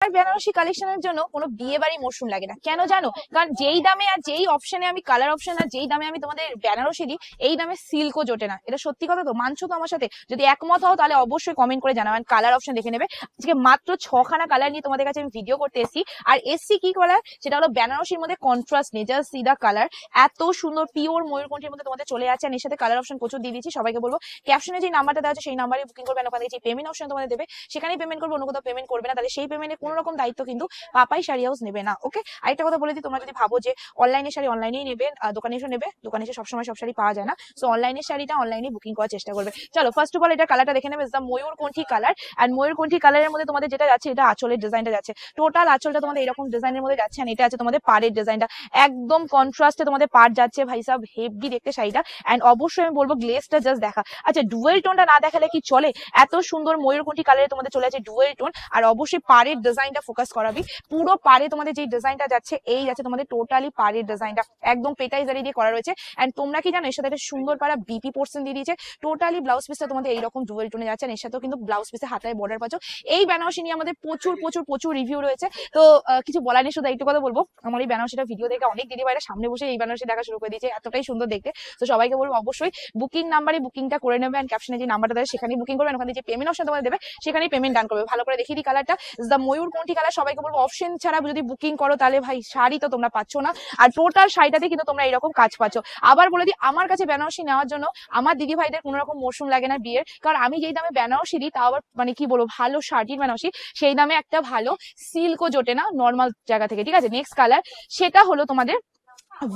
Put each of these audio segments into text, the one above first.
বেনারসি কালেকশনের জন্য কোনো বিয়ে বাড়ি মরশুম লাগে না, কেন জানো? কারণ যেই দামে আর যেই অপশনে আমি কালার অপশন আর যেই দামে আমি তোমাদের বেনারসি দিই, এই দামে সিল্কও জোটে না। এটা সত্যি কথা তো, মানছো তো আমার সাথে? যদি একমত হও তাহলে অবশ্যই কমেন্ট করে জানাবেন। কালার অপশন দেখে নেবে। আজকে মাত্র 6খানা কালার নিয়ে তোমাদের কাছে আমি ভিডিও করতে এসেছি। আর এসছি কি কালার, সেটা হলো বেনারসির মধ্যে কন্ট্রাস্ট নেই, জাস্ট সি দা কালার। এত সুন্দর পিওর ময়ূরকণ্ঠীর মধ্যে তোমাদের চলে আছে। আর এর সাথে কালার অপশন প্রচুর দিয়ে দিচ্ছি। সবাইকে বলবো ক্যাপশনে যে নাম্বারটা দেওয়া আছে সেই নাম্বারে বুকিং করবেন। ওখানে যে পেমেন্ট অপশন তোমাদের দেবে সেখানেই পেমেন্ট করবে, অন্য কোথাও পেমেন্ট করবে না। তাহলে সেই পেমেন্টের কোনো রকম দায়িত্ব কিন্তু পাপাই শাড়ি হাউস নেবে না। ওকে, আরেকটা কথা বলে দিই, তোমরা যদি ভাবো যে অনলাইনে শাড়ি অনলাইনেই নেবে, দোকানে এসে নেবে, দোকানে এসে সবসময় সব শাড়ি পাওয়া যায় না। সো অনলাইনের শাড়িটা অনলাইনে বুকিং করার চেষ্টা করবে। চলো ফার্স্ট অফ অল এটা কালারটা দেখে নেবে। The mayurkanthi colour. এন্ড ময়ূরকণ্ঠী কালারের মধ্যে তোমাদের যেটা যাচ্ছে, এটা আঁচলের ডিজাইনটা যাচ্ছে। টোটাল আঁচলটা তোমাদের এরকম ডিজাইনের মধ্যে যাচ্ছে। আর এটা আছে তোমাদের পাড়ের ডিজাইনটা, একদম কন্ট্রাস্টে তোমাদের পাড় যাচ্ছে। ভাই সাহেব হেভি দেখতে শাড়িটা। এন্ড অবশ্যই আমি বলবো গ্লেজটা জাস্ট দেখা। আচ্ছা, ডুয়েল টোনটা না দেখালে কি চলে? এত সুন্দর ময়ূরকণ্ঠী কালারে তোমাদের চলে আছে ডুয়েল টোন। আর অবশ্যই পাড়ের ডিজাইনটা ফোকাস করাবি। পুরো পাড়ে তোমাদের যে ডিজাইনটা যাচ্ছে, এই যাচ্ছে তোমাদের টোটালি পাড়ের ডিজাইনটা, একদম পেটাই জারি দিয়ে করা রয়েছে। এন্ড তোমরা কি জানো, এর সাথে একটা সুন্দর পাড়া বিপি পোর্শন দিয়ে দিয়েছে। টোটালি ব্লাউজ পিসটা তোমাদের এইরকম ডুয়েল টোনে যাচ্ছে। এর সাথেও কিন্তু ব্লাউজ পিসে হাতায় বর্ডার পাচ্ছ। এই বেনারসি নিয়ে আমাদের প্রচুর প্রচুর প্রচুর রিভিউ রয়েছে। তো কিছু বলার নেই, শুধু একটু কথা বলবো, আমার এই বেনারসিটা ভিডিও দেখে অনেক দিদি ভাইরা সামনে বসে এই বেনারসি দেখা শুরু করে দিয়েছে, এতটাই সুন্দর দেখতে। তো সবাইকে বলবো অবশ্যই বুকিং নাম্বারে বুকিংটা করে নেবে। এন্ড ক্যাপশনে যে নাম্বারটা দেবে সেখানেই বুকিং করবেন। ওখানে যে পেমেন্ট অপশন তোমাদের দেবে সেখানেই পেমেন্ট ডান করবে। ভালো করে দেখিয়ে দিই কালারটা, দ্য ময়ূরকণ্ঠী কালার। সবাইকে বলবো অপশন ছাড়া যদি বুকিং করো তাহলে ভাই শাড়ি তো তোমরা পাচ্ছ না। আর টোটাল শাড়িটাতে কিন্তু তোমরা এরকম কাজ পাচ্ছ। আবার বলে দিই, আমার কাছে বেনারসি নেওয়ার জন্য আমার দিদি ভাইদের কোনো রকম মরশুম লাগে না বিয়ের। কারণ আমি যেই দামে বেনারসি দিই, তাও আবার মানে কি বলবো, ভালো শাড়ির বেনারসি, সেই দামে একটা ভালো সিল্কও জোটে না নর্মাল জায়গা থেকে। ঠিক আছে, নেক্সট কালার সেটা হলো তোমাদের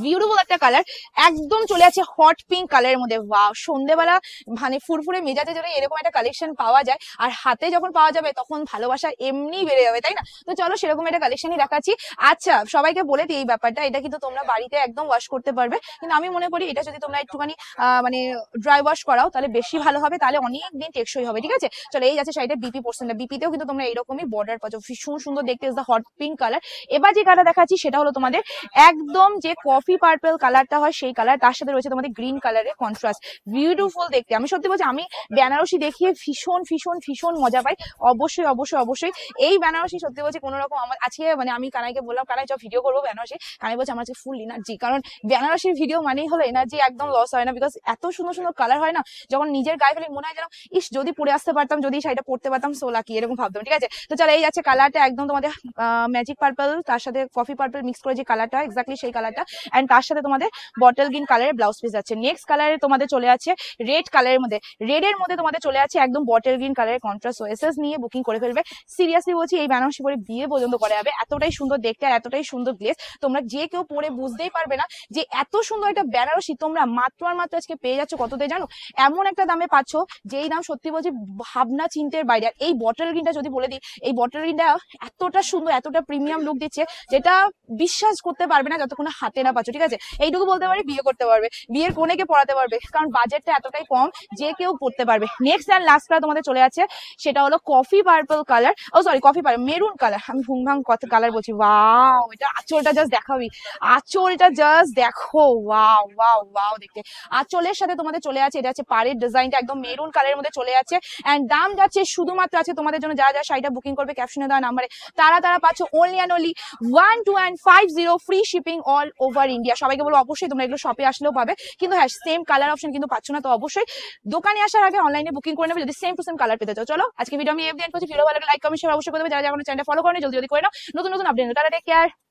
বিউটিফুল একটা কালার, একদম চলে আছে হট পিঙ্ক কালারের মধ্যে। ওয়াও, সন্ধ্যেবেলা মানে ফুরফুরে মেজাজে যদি এরকম একটা কালেকশন পাওয়া যায়, আর হাতে যখন পাওয়া যাবে তখন ভালোবাসা এমনি বেড়ে যাবে, তাই না? তো চলো সেরকম একটা কালেকশনই দেখাচ্ছি। আচ্ছা, সবাইকে বলে দিই এই ব্যাপারটা, এটা কিন্তু তোমরা বাড়িতে একদম ওয়াশ করতে পারবে। কিন্তু আমি মনে করি এটা যদি তোমরা একটুখানি মানে ড্রাই ওয়াশ করাও তাহলে বেশি ভালো হবে, তাহলে অনেক দিন টেকসই হবে। ঠিক আছে, চলো এই যাচ্ছে শাড়িটা বিপি পোর্শনটা। বিপিতেও কিন্তু তোমরা এরকমই বর্ডার পাচ্ছ, ভীষণ সুন্দর দেখতে, is the hot pink colour. এবার যে কালার দেখাচ্ছি সেটা হলো তোমাদের একদম যে কফি পার্পল কালারটা হয় সেই কালার, তার সাথে রয়েছে তোমাদের গ্রিন কালারের কন্ট্রাস্ট। বিউটিফুল দেখতে। আমি সত্যি বলছি, আমি বেনারসি দেখিয়ে ভীষণ ভীষণ ভীষণ মজা পাই। অবশ্যই অবশ্যই অবশ্যই এই বেনারসি সত্যি বলছি কোনো রকম আমার আজকে মানে আমি কানাইকে বললাম, কানাই চল ভিডিও করবো বেনারসি। কানাই বলছে আমার আজকে ফুল এনার্জি। কারণ বেনারসির ভিডিও মানেই হলো এনার্জি, একদম লস হয় না। বিকজ এত সুন্দর সুন্দর কালার হয় না, যখন নিজের গায়ে ফেলে মনে হয় যেন ইস যদি পরে আসতে পারতাম, যদি শাড়িটা পরতে পারতাম, সো লাকি, এরকম ভাবতাম। ঠিক আছে, তো চলো এই যাচ্ছে কালারটা একদম তোমাদের ম্যাজিক পার্পল, তার সাথে কফি পার্পল মিক্স করে যে কালারটা, এক্স্যাক্টলি সেই কালারটা। এন্ড তার সাথে তোমাদের বটল গ্রিন কালারের ব্লাউজ পিস আছে। নেক্সট কালারে তোমাদের চলে আছে রেড কালারের মধ্যে। রেড এর মধ্যে তোমাদের চলে আছে একদম বটল গ্রিন কালারের কন্ট্রাস্ট। ওএসএস নিয়ে বুকিং করে ফেলবে। সিরিয়াসলি বলছি, এই বেনারসি পরে বিয়ে পর্যন্ত করা যাবে, এতটাই সুন্দর দেখতে আর এতটাই সুন্দর গ্লেজ। তোমরা যে কেউ পরে বুঝতেই পারবে না যে এত সুন্দর একটা বেনারসি তোমরা মাত্র আর মাত্র আজকে পেয়ে যাচ্ছ কততে জানো? এমন একটা দামে পাচ্ছ যেই দাম সত্যি বলছি ভাবনা চিন্তের বাইরে। আর এই বটল গ্রিনটা যদি বলে দিই, এই বটল গ্রিনটা এতটা সুন্দর, এতটা প্রিমিয়াম লুক দিচ্ছে যেটা বিশ্বাস করতে পারবে না যতক্ষণ হাতে না পাচ্ছ। ঠিক আছে, এইটুকু বলতে পারি, বিয়ে করতে পারবে, বিয়ের কোনেকে পড়াতে পারবে, কারণ বাজেটটা এতটাই কম যে কেউ পড়তে পারবে। নেক্সট এন্ড লাস্ট কালার তোমাদের চলে আছে, সেটা হলো coffee purple colour, oh sorry coffee purple, maroon colour. আমি ভুংভাং কত কালার বলছি। ওয়াও, এটা আঁচলটা জাস্ট দেখাবি, আঁচলটা জাস্ট দেখো। ওয়াও ওয়াও ওয়াও দেখতে। আঁচলের সাথে তোমাদের চলে আছে, এটা আছে পাড়ের ডিজাইনটা একদম মেরুন কালারের মধ্যে চলে আছে। এন্ড দাম যাচ্ছে শুধুমাত্র আছে তোমাদের জন্য, যারা যারা শাড়িটা বুকিং করবে ক্যাপশনে দেওয়া নাম্বারে, তারা তারা পাচ্ছ only and only 1250 free shipping all over India. সবাইকে বলবো অবশ্যই তোমরা এগুলো শপে আসলেও পাবে, কিন্তু হ্যাঁ সেম কালার অপশন কিন্তু পাচ্ছ না। তো অবশ্যই দোকানে আসার আগে অনলাইনে বুকিং করে নেবে যদি সেম টু সেম কালার পেতে চাও। চলো আজকে ভিডিও আমি এফ দিয়ে করছি। ভিডিও ভালো লাগলে লাইক কমেন্ট শেয়ার অবশ্যই করে দেবে। যারা যারা আমার চ্যানেলটা ফলো করেনি জলদি জলদি করে নাও, নতুন নতুন আপডেট। Tata, take care.